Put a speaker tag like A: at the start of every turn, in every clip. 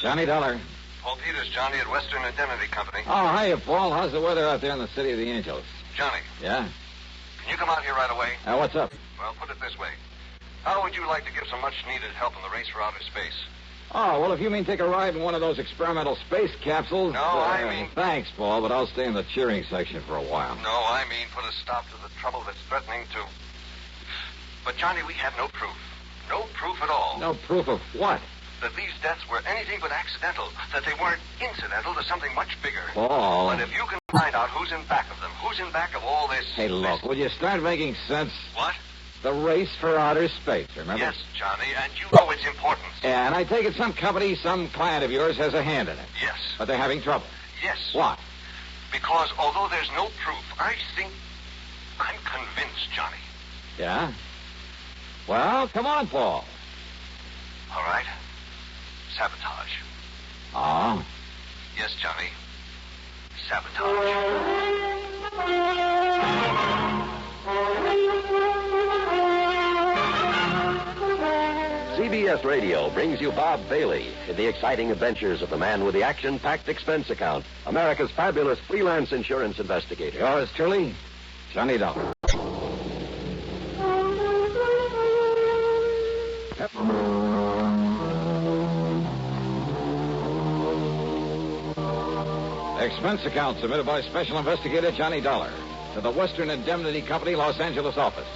A: Johnny Dollar.
B: Paul Peters, Johnny, at Western Indemnity Company.
A: Oh, hiya, Paul. How's the weather out there in the City of the Angels?
B: Johnny,
A: Yeah?
B: can you come out here right away?
A: What's up?
B: Well, put it this way. How would you like to give some much-needed help in the race for outer space?
A: Oh, well, if you mean take a ride in one of those experimental space capsules...
B: No, I mean...
A: Thanks, Paul, but I'll stay in the cheering section for a while.
B: No, I mean put a stop to the trouble that's threatening to... But, Johnny, we have no proof. No proof at all.
A: No proof of what?
B: That these deaths were anything but accidental. That they weren't incidental to something much bigger.
A: Paul...
B: But if you can find out who's in back of them, who's in back of all this...
A: Hey, look, will you start making sense?
B: What?
A: The race for outer space, remember?
B: Yes, Johnny, and you know its importance.
A: Yeah, and I take it some company, some client of yours has a hand in it.
B: Yes.
A: But they're having trouble.
B: Yes.
A: What?
B: Because although there's no proof, I'm convinced, Johnny.
A: Yeah? Well, come on, Paul.
B: All right. Sabotage.
A: Oh?
B: Yes, Johnny. Sabotage.
C: CBS Radio brings you Bob Bailey in the exciting adventures of the man with the action-packed expense account, America's fabulous freelance insurance investigator.
A: Yours truly, Johnny Dollar. Expense account submitted by Special Investigator Johnny Dollar to the Western Indemnity Company, Los Angeles office.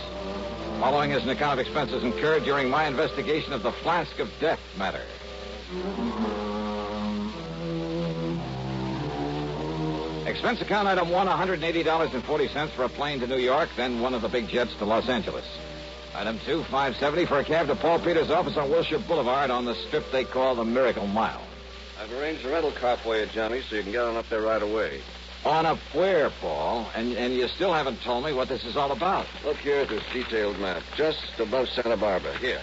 A: Following is an account of expenses incurred during my investigation of the Flask of Death matter. Expense account item 1, $180.40 for a plane to New York, then one of the big jets to Los Angeles. Item 2, $570 for a cab to Paul Peters' office on Wilshire Boulevard on the strip they call the Miracle Mile.
D: I've arranged a rental car for you, Johnny, so you can get on up there right away.
A: On up where, Paul? And you still haven't told me what this is all about.
D: Look here at this detailed map, just above Santa Barbara. Here.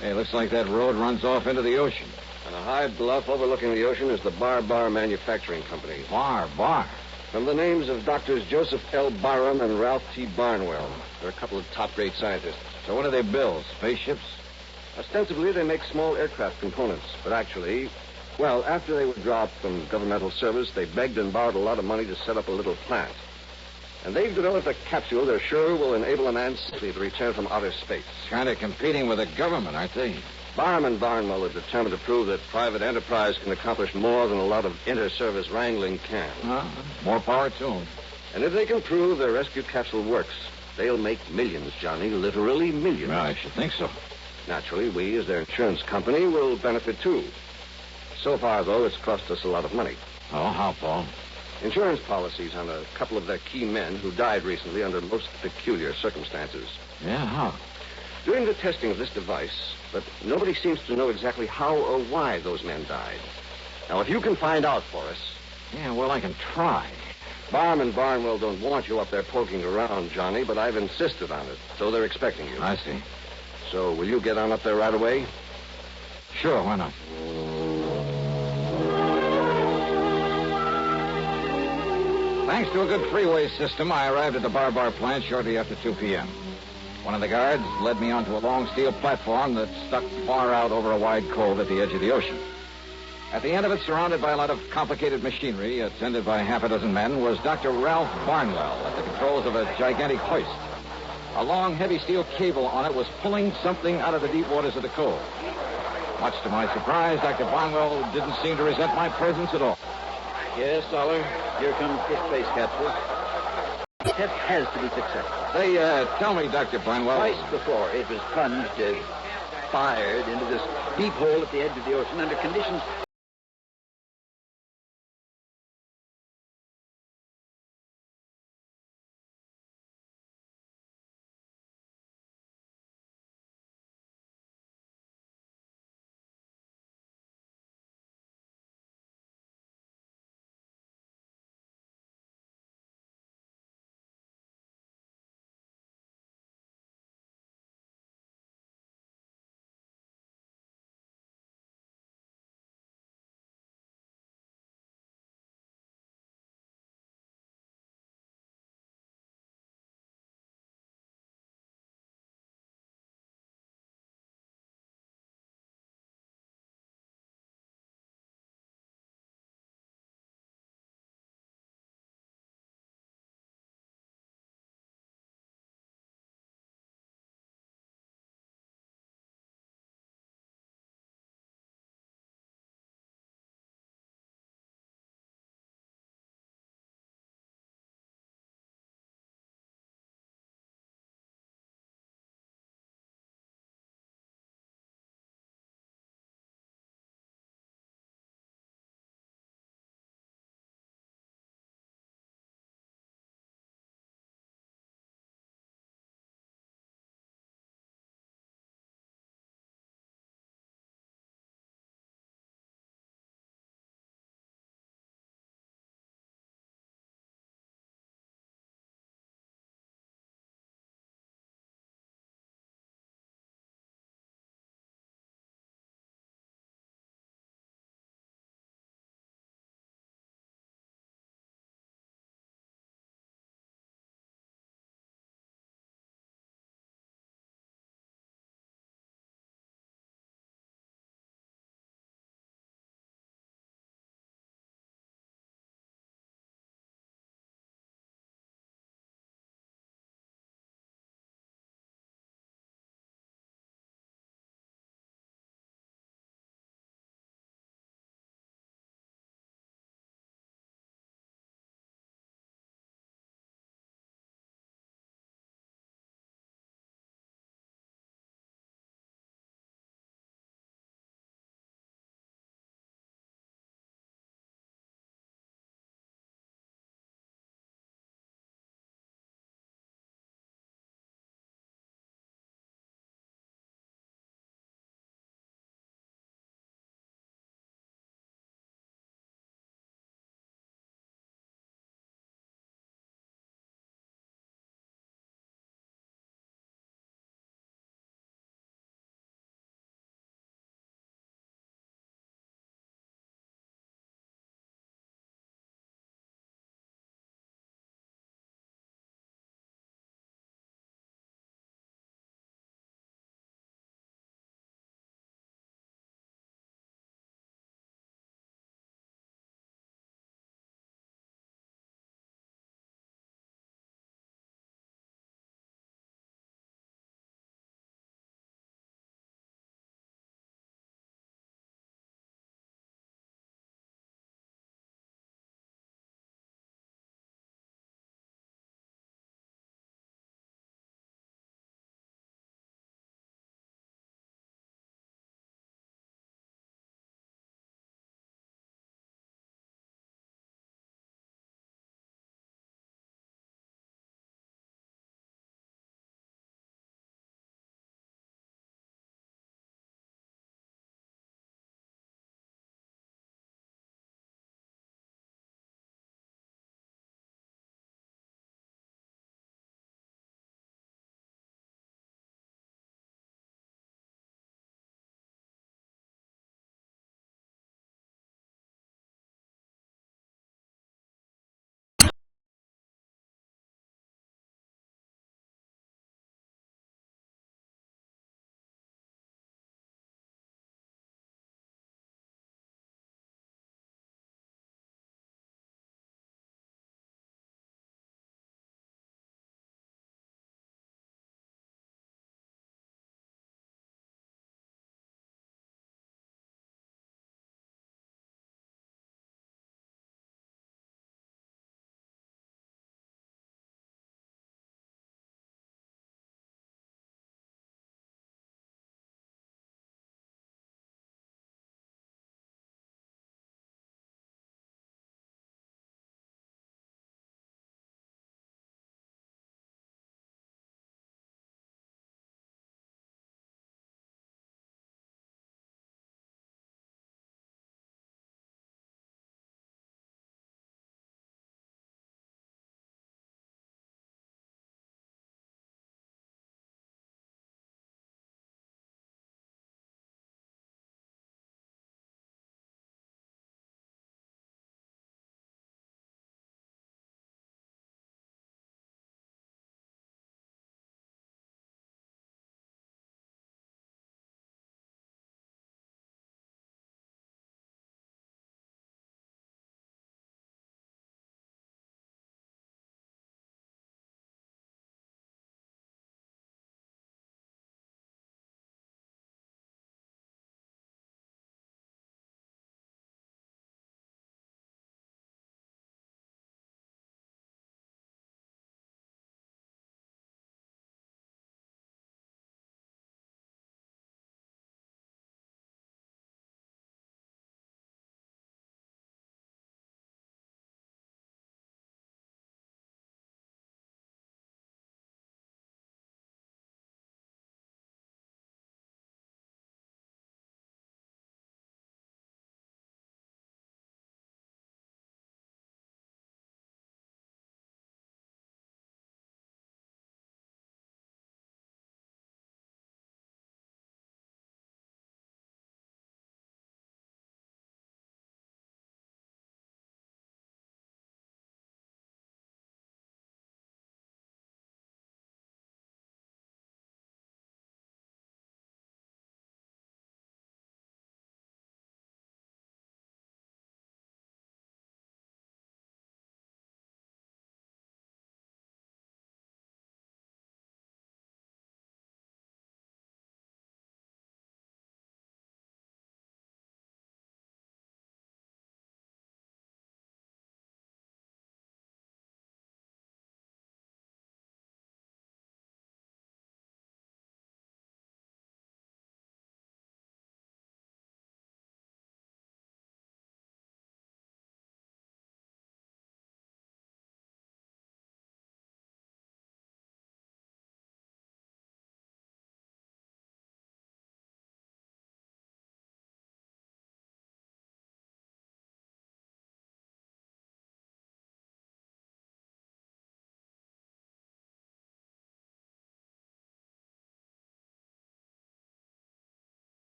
A: Hey, looks like that road runs off into the ocean.
D: On a high bluff overlooking the ocean is the Bar Manufacturing Company.
A: Bar.
D: From the names of Doctors Joseph L. Barham and Ralph T. Barnwell. They're a couple of top-grade scientists.
A: So what do they build? Spaceships?
D: Ostensibly, they make small aircraft components, but actually, well, after they were dropped from governmental service, they begged and borrowed a lot of money to set up a little plant. And they've developed a capsule they're sure will enable a man safely to return from outer space.
A: Kind of competing with the government, aren't they?
D: Barham and Barnwell are determined to prove that private enterprise can accomplish more than a lot of inter-service wrangling can.
A: More power to them.
D: And if they can prove their rescue capsule works, they'll make millions, Johnny, literally millions.
A: Well, I should think so.
D: Naturally, we, as their insurance company, will benefit, too. So far, though, it's cost us a lot of money.
A: Oh, how, Paul?
D: Insurance policies on a couple of their key men who died recently under most peculiar circumstances.
A: Yeah, how?
D: During the testing of this device, but nobody seems to know exactly how or why those men died. Now, if you can find out for us...
A: Yeah, well, I can try.
D: Barham and Barnwell don't want you up there poking around, Johnny, but I've insisted on it, so they're expecting you.
A: I see.
D: So, will you get on up there right away?
A: Sure, why not? Thanks to a good freeway system, I arrived at the Bar plant shortly after 2 p.m. One of the guards led me onto a long steel platform that stuck far out over a wide cove at the edge of the ocean. At the end of it, surrounded by a lot of complicated machinery, attended by half a dozen men, was Dr. Ralph Barnwell at the controls of a gigantic hoist. A long, heavy steel cable on it was pulling something out of the deep waters of the cove. Much to my surprise, Dr. Barnwell didn't seem to resent my presence at all.
E: Yes, Dollar. Here comes the space capsule. The test has to be successful.
A: Say, tell me, Dr. Barnwell...
E: Twice before, it was plunged, fired into this deep hole at the edge of the ocean under conditions